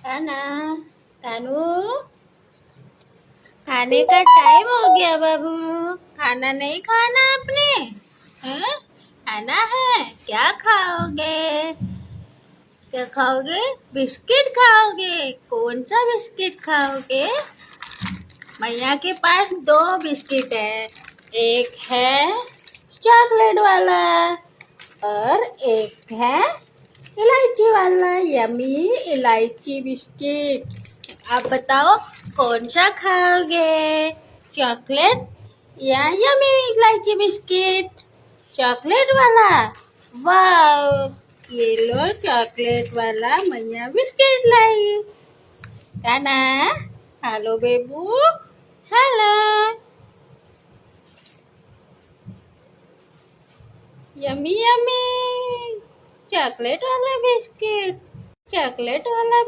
काना कानू खाने का टाइम हो गया बाबू। खाना नहीं खाना आपने? हैं? खाना है क्या खाओगे? क्या खाओगे? बिस्किट खाओगे? कौन सा बिस्किट खाओगे? मैया के पास 2 बिस्किट है। एक है चॉकलेट वाला और एक है इलायची वाला। यमी इलायची बिस्किट। आप बताओ कौन सा खाओगे? चॉकलेट या यमी इलायची बिस्किट? चॉकलेट वाला। वाह, ये लो चॉकलेट वाला मैया बिस्किट लाई। काना हेलो बेबू, हेलो। यमी यमी चॉकलेट वाला बिस्किट, चॉकलेट वाला